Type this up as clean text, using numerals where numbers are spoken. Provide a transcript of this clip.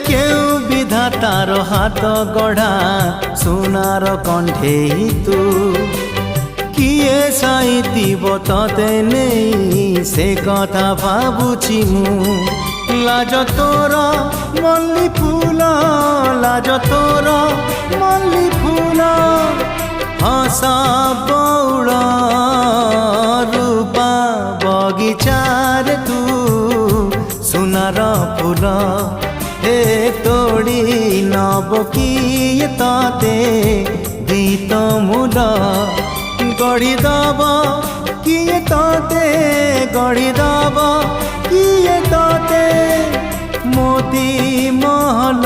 কেউ বিধাতার হাত গড়া সোনার কণ্ঠেই তু কিয়ে সাইতিব ততে নেই সে কথা ভাবুছি মু লাজ তোর মল্লি ফুল লাজ তোর মল্লি ফুল হস বৌড় রূপা বগিচার তু সোনার ফুল হে তোড়ি নব কিয়ে ততে গীত মূল গড়ি দব কিয়ে ততে গড়ি দব কিয়ে ততে মোতি মহল